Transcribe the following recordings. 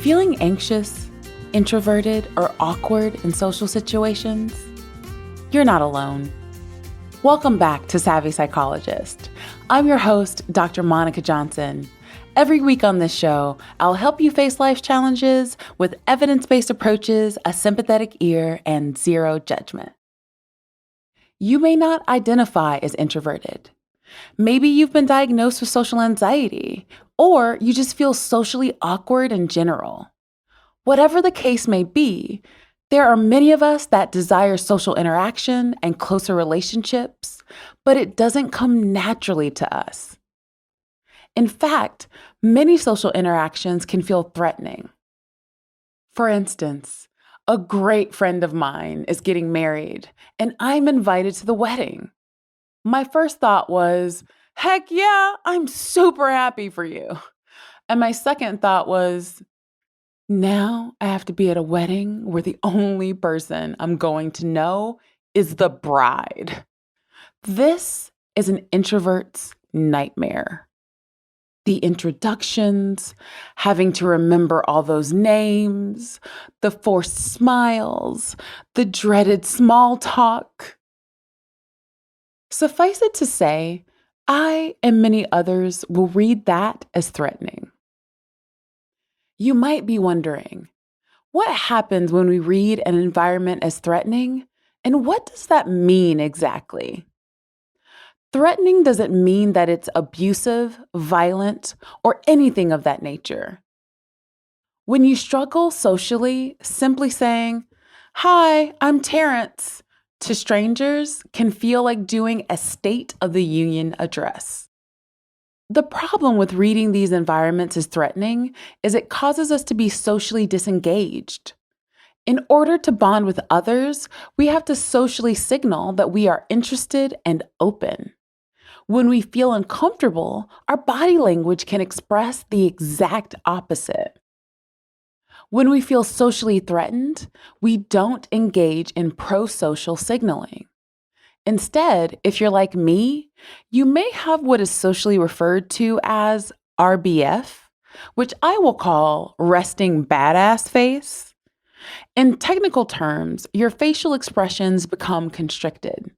Feeling anxious, introverted, or awkward in social situations? You're not alone. Welcome back to Savvy Psychologist. I'm your host, Dr. Monica Johnson. Every week on this show, I'll help you face life's challenges with evidence-based approaches, a sympathetic ear, and zero judgment. You may not identify as introverted. Maybe you've been diagnosed with social anxiety, or you just feel socially awkward in general. Whatever the case may be, there are many of us that desire social interaction and closer relationships, but it doesn't come naturally to us. In fact, many social interactions can feel threatening. For instance, a great friend of mine is getting married, and I'm invited to the wedding. My first thought was, heck yeah, I'm super happy for you. And my second thought was, now I have to be at a wedding where the only person I'm going to know is the bride. This is an introvert's nightmare. The introductions, having to remember all those names, the forced smiles, the dreaded small talk. Suffice it to say, I and many others will read that as threatening. You might be wondering, what happens when we read an environment as threatening, and what does that mean exactly? Threatening doesn't mean that it's abusive, violent, or anything of that nature. When you struggle socially, simply saying, "Hi, I'm Terrence," to strangers can feel like doing a State of the Union address. The problem with reading these environments as threatening is it causes us to be socially disengaged. In order to bond with others, we have to socially signal that we are interested and open. When we feel uncomfortable, our body language can express the exact opposite. When we feel socially threatened, we don't engage in pro-social signaling. Instead, if you're like me, you may have what is socially referred to as RBF, which I will call resting badass face. In technical terms, your facial expressions become constricted.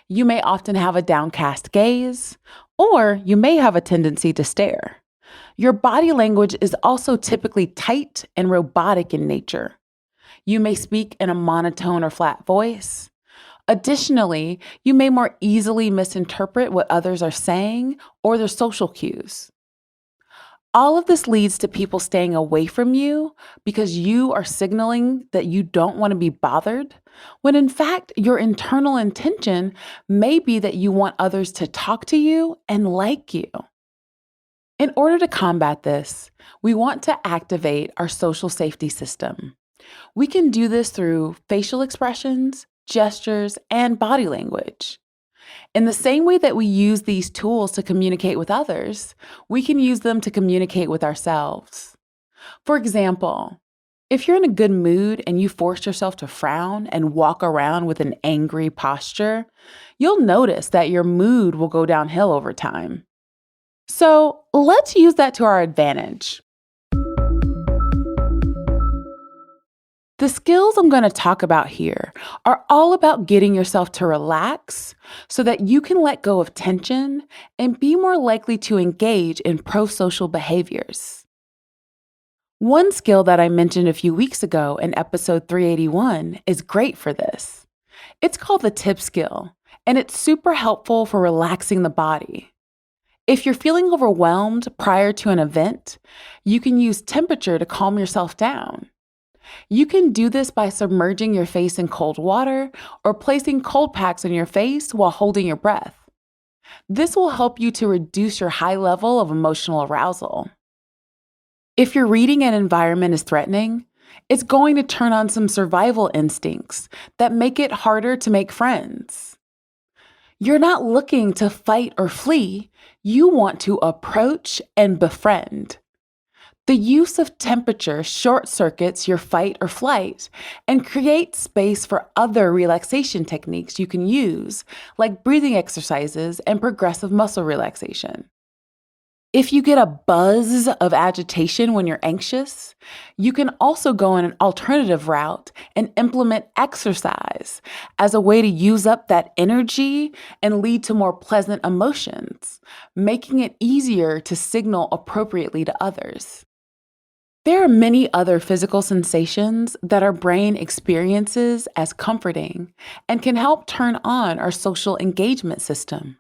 You may often have a downcast gaze, or you may have a tendency to stare. Your body language is also typically tight and robotic in nature. You may speak in a monotone or flat voice. Additionally, you may more easily misinterpret what others are saying or their social cues. All of this leads to people staying away from you because you are signaling that you don't want to be bothered, when in fact, your internal intention may be that you want others to talk to you and like you. In order to combat this, we want to activate our social safety system. We can do this through facial expressions, gestures, and body language. In the same way that we use these tools to communicate with others, we can use them to communicate with ourselves. For example, if you're in a good mood and you force yourself to frown and walk around with an angry posture, you'll notice that your mood will go downhill over time. So let's use that to our advantage. The skills I'm going to talk about here are all about getting yourself to relax so that you can let go of tension and be more likely to engage in pro-social behaviors. One skill that I mentioned a few weeks ago in episode 381 is great for this. It's called the tip skill, and it's super helpful for relaxing the body. If you're feeling overwhelmed prior to an event, you can use temperature to calm yourself down. You can do this by submerging your face in cold water or placing cold packs on your face while holding your breath. This will help you to reduce your high level of emotional arousal. If your reading an environment is threatening, it's going to turn on some survival instincts that make it harder to make friends. You're not looking to fight or flee, you want to approach and befriend. The use of temperature short circuits your fight or flight and creates space for other relaxation techniques you can use, like breathing exercises and progressive muscle relaxation. If you get a buzz of agitation when you're anxious, you can also go in an alternative route and implement exercise as a way to use up that energy and lead to more pleasant emotions, making it easier to signal appropriately to others. There are many other physical sensations that our brain experiences as comforting and can help turn on our social engagement system.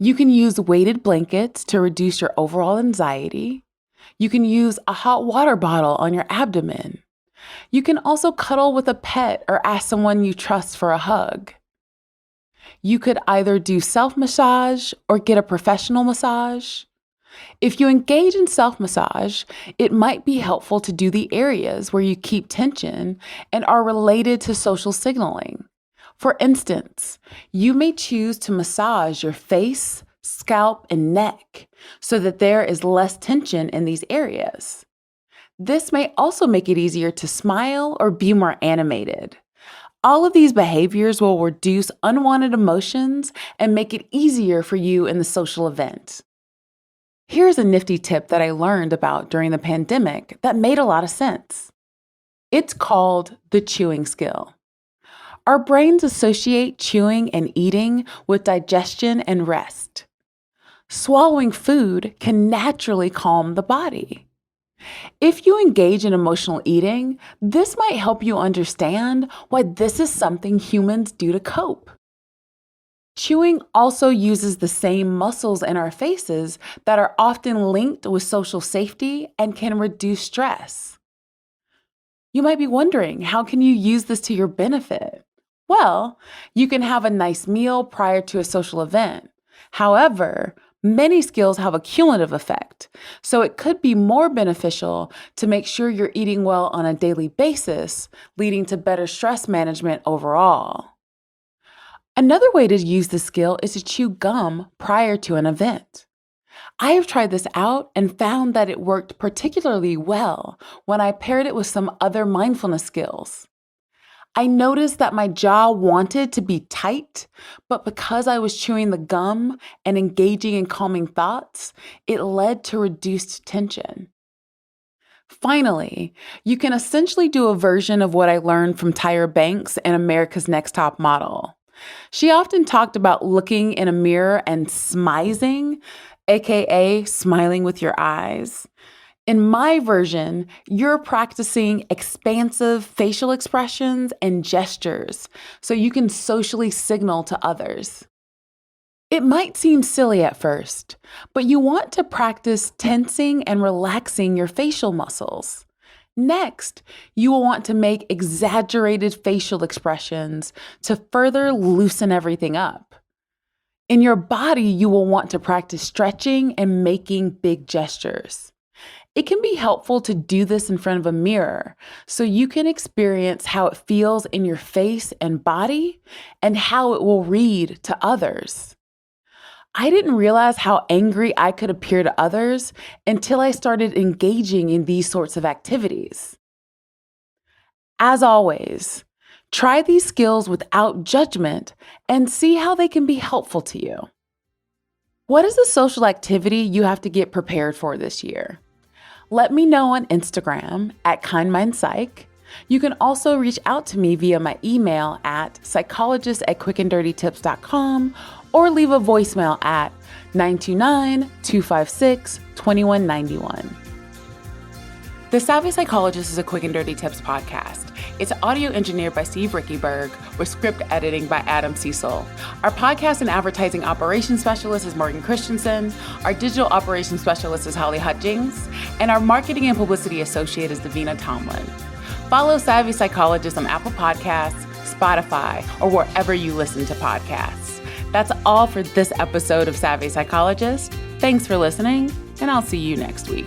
You can use weighted blankets to reduce your overall anxiety. You can use a hot water bottle on your abdomen. You can also cuddle with a pet or ask someone you trust for a hug. You could either do self-massage or get a professional massage. If you engage in self-massage, it might be helpful to do the areas where you keep tension and are related to social signaling. For instance, you may choose to massage your face, scalp, and neck so that there is less tension in these areas. This may also make it easier to smile or be more animated. All of these behaviors will reduce unwanted emotions and make it easier for you in the social event. Here's a nifty tip that I learned about during the pandemic that made a lot of sense. It's called the chewing skill. Our brains associate chewing and eating with digestion and rest. Swallowing food can naturally calm the body. If you engage in emotional eating, this might help you understand why this is something humans do to cope. Chewing also uses the same muscles in our faces that are often linked with social safety and can reduce stress. You might be wondering, how can you use this to your benefit? Well, you can have a nice meal prior to a social event. However, many skills have a cumulative effect, so it could be more beneficial to make sure you're eating well on a daily basis, leading to better stress management overall. Another way to use this skill is to chew gum prior to an event. I have tried this out and found that it worked particularly well when I paired it with some other mindfulness skills. I noticed that my jaw wanted to be tight, but because I was chewing the gum and engaging in calming thoughts, it led to reduced tension. Finally, you can essentially do a version of what I learned from Tyra Banks in America's Next Top Model. She often talked about looking in a mirror and smizing, aka smiling with your eyes. In my version, you're practicing expansive facial expressions and gestures so you can socially signal to others. It might seem silly at first, but you want to practice tensing and relaxing your facial muscles. Next, you will want to make exaggerated facial expressions to further loosen everything up. In your body, you will want to practice stretching and making big gestures. It can be helpful to do this in front of a mirror so you can experience how it feels in your face and body and how it will read to others. I didn't realize how angry I could appear to others until I started engaging in these sorts of activities. As always, try these skills without judgment and see how they can be helpful to you. What is the social activity you have to get prepared for this year? Let me know on Instagram at KindMindPsych. You can also reach out to me via my email at psychologist@quickanddirtytips.com or leave a voicemail at 929-256-2191. The Savvy Psychologist is a Quick and Dirty Tips podcast. It's audio engineered by Steve Rickyberg with script editing by Adam Cecil. Our podcast and advertising operations specialist is Morgan Christensen. Our digital operations specialist is Holly Hutchings. And our marketing and publicity associate is Davina Tomlin. Follow Savvy Psychologist on Apple Podcasts, Spotify, or wherever you listen to podcasts. That's all for this episode of Savvy Psychologist. Thanks for listening, and I'll see you next week.